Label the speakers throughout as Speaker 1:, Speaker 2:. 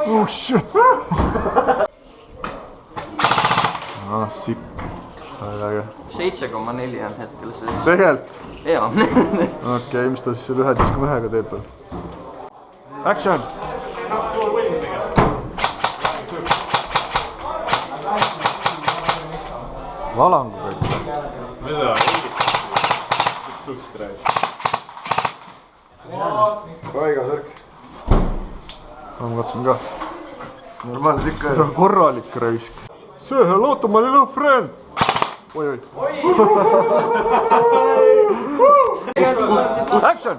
Speaker 1: Oh shit! Ah, sikk.
Speaker 2: 7,4 on hetkel see.
Speaker 1: Tegelikult?
Speaker 2: Jaa.
Speaker 1: Okei, mis ta siis selle 11,1-ga teeb veel? Action! Valanguga ikka.
Speaker 3: Ma seda tuss räägin.
Speaker 1: Kaiga särk. Ma katsun ka. Normaalne ikka. See on korralik raisk. Say hello to my little friend! Oi. Action!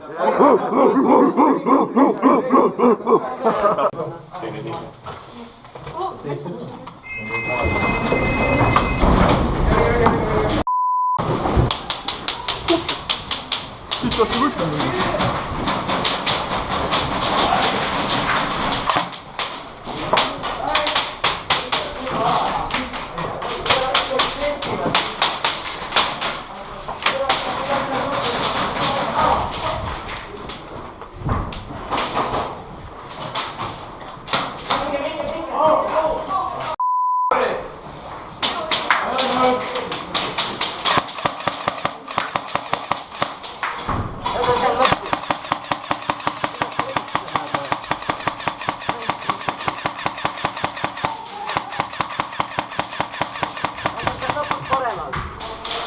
Speaker 1: Siit vastu kuskil mingi.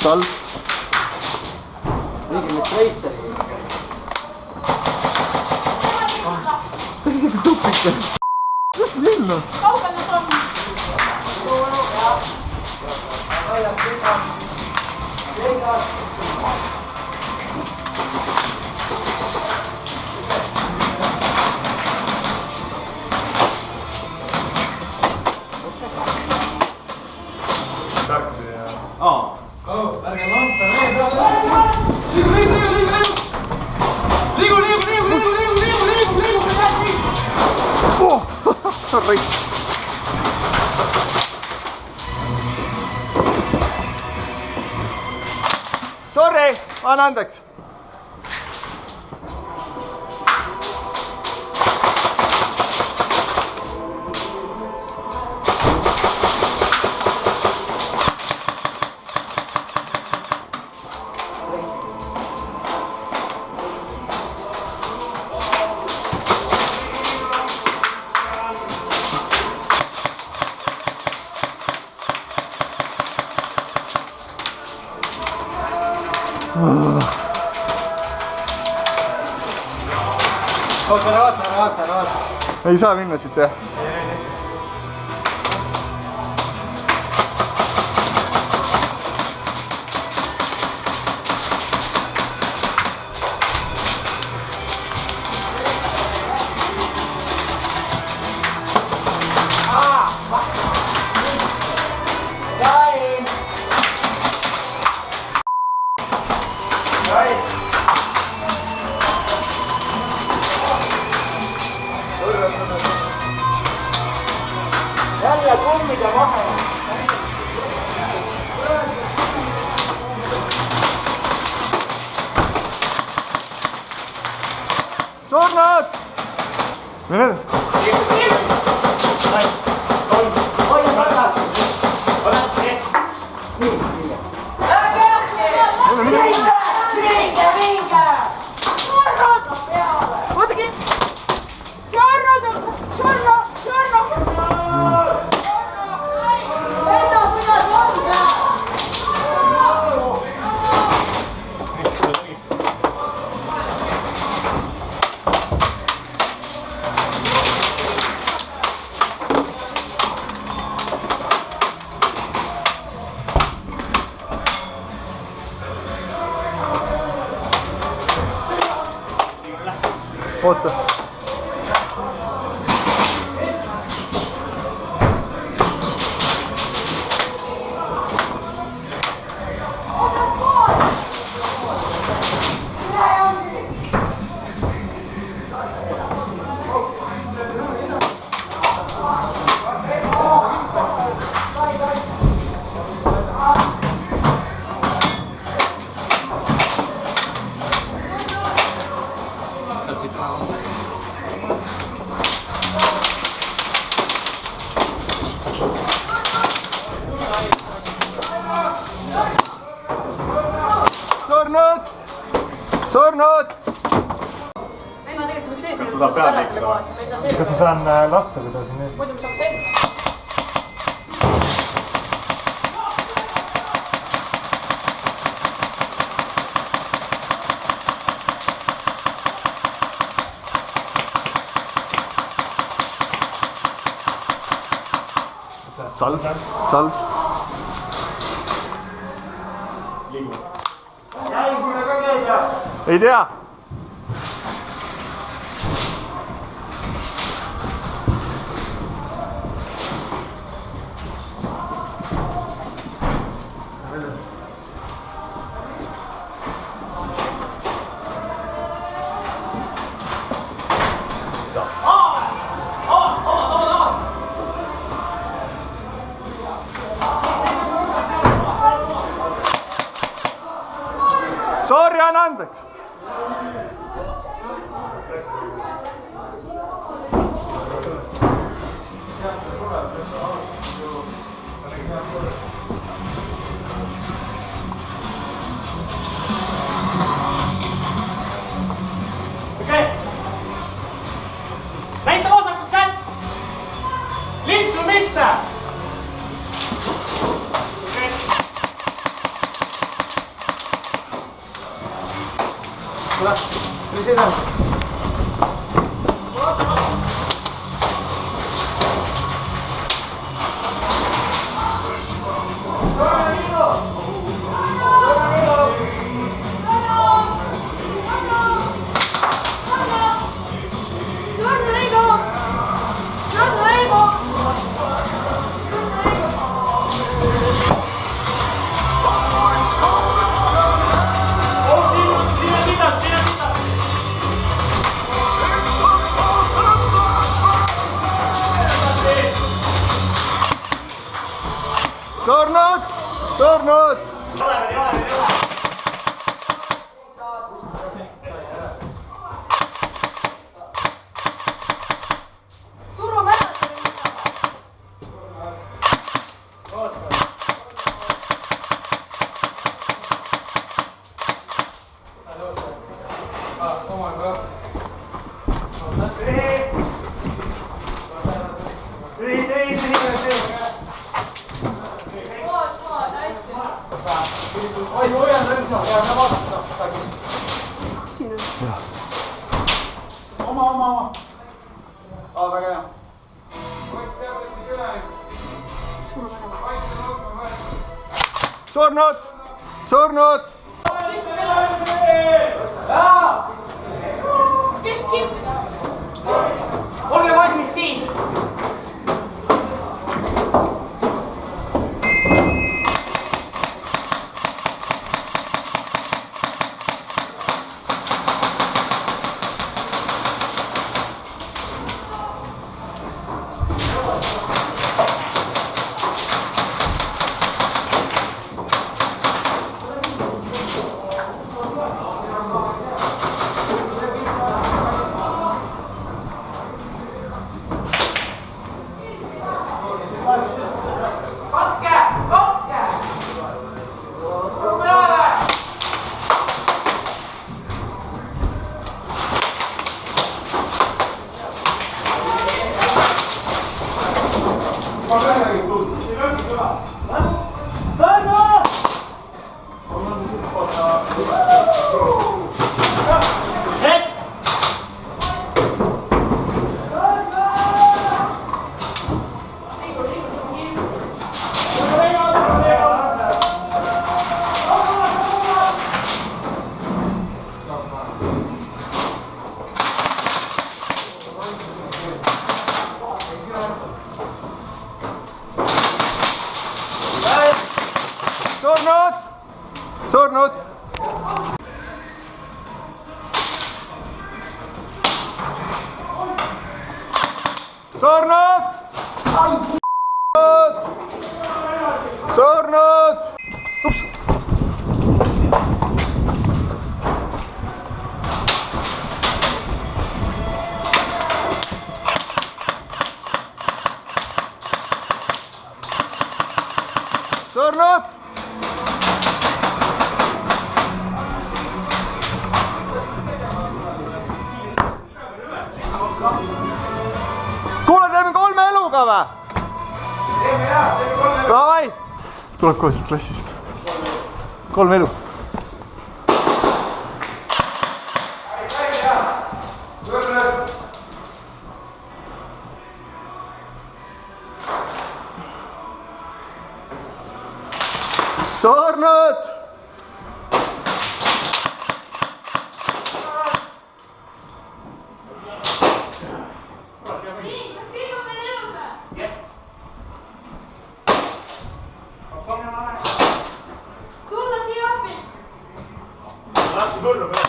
Speaker 1: Tal.
Speaker 2: Mingi mis reisser.
Speaker 1: Tupike. Kus minna?
Speaker 4: Kaugel nad on?
Speaker 3: Ärge lampa mees alla! Liigu!
Speaker 1: Oh! Sorry! Sorry! Anna andeks!
Speaker 2: Oota, vaata.
Speaker 1: Ei saa minna siit, jah?
Speaker 2: Jälle kummide vahel.
Speaker 1: Sornad! Mine!
Speaker 2: Hoia taga! Vinge!
Speaker 4: Vaadake! Tšorro! Enda kuidas valda!
Speaker 1: Oota. surnud, surnud.
Speaker 4: Venna tegelikult see võiks ees.
Speaker 3: Kas sa saad peale tekkida või?
Speaker 5: kas ma saan lasta, kui ta siin nüüd?
Speaker 4: Muidu me saame selga.
Speaker 1: Salv, salv. Ei tea. Sorry, anna andeks.
Speaker 5: Okei. Näita vasakut kätt. Liitsu mitte.
Speaker 2: Mis edasi?
Speaker 1: Surnud, surnud.
Speaker 4: Surume ära.
Speaker 2: Oi, hoian rõõmsa ja sa vaatad. Oma. Väga hea.
Speaker 1: Surnud, surnud.
Speaker 4: Keski.
Speaker 2: Olge valmis siin.
Speaker 1: Surnud. Surnud. Surnud. Ups. surnud. kuule, teeme 3 eluga või?
Speaker 2: Teeme jah, teeme 3 eluga.
Speaker 1: Davai. Tuleb kohe sealt klassist. 3 elu. Surnud.
Speaker 4: Tulla siia appi!
Speaker 3: Lähti surnu peale.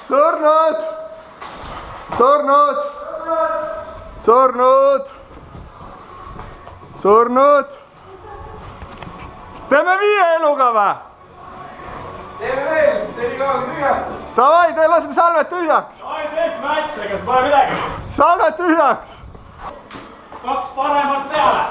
Speaker 4: Surnud!
Speaker 1: Surnud. Surnud. Surnud. Surnud. Teeme 5 eluga või?
Speaker 2: Teeme veel, see oli kaua tühjaks.
Speaker 1: Davai, laseme salved tühjaks.
Speaker 3: Ai, teeb mätse, kas pole midagi?
Speaker 1: Salved tühjaks.
Speaker 3: 2 paremat peale.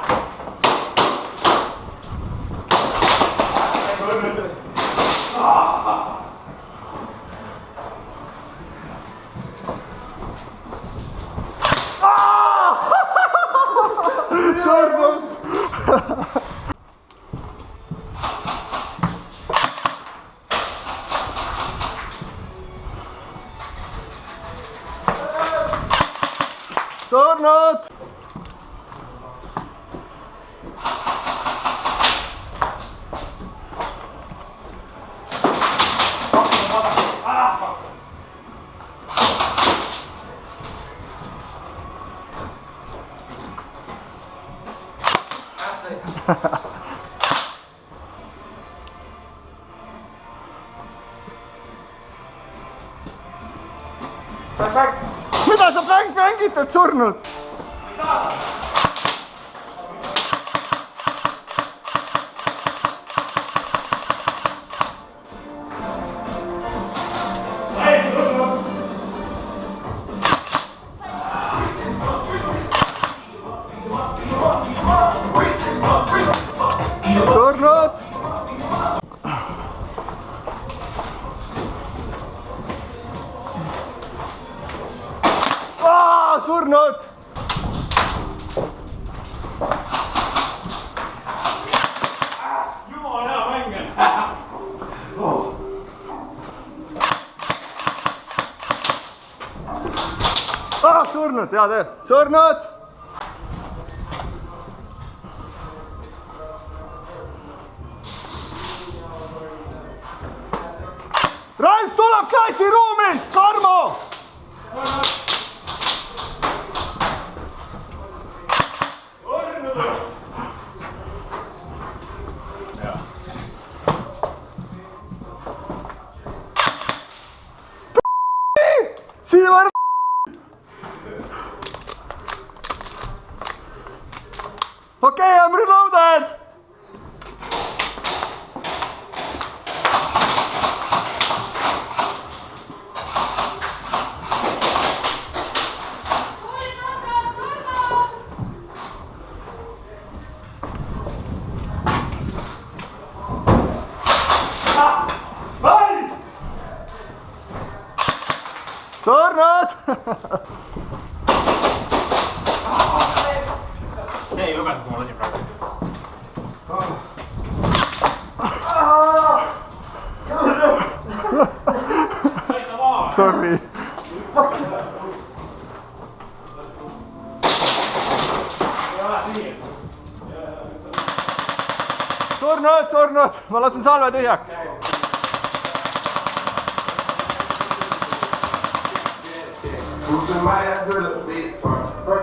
Speaker 1: Surnud. Surnud. Mida sa mängid, et surnud? Surnud. Surnud.
Speaker 3: Jumala hea mäng on.
Speaker 1: Surnud, hea töö. Surnud. Raif tuleb klassiruumist, Tarmo. Siivar. Okay, I'm reloaded. Surnud.
Speaker 3: See ei lugenud, kui ma lasin praegu.
Speaker 1: Sorry. Surnud. Ma lasen salve tühjaks.
Speaker 6: Houston might have to lead for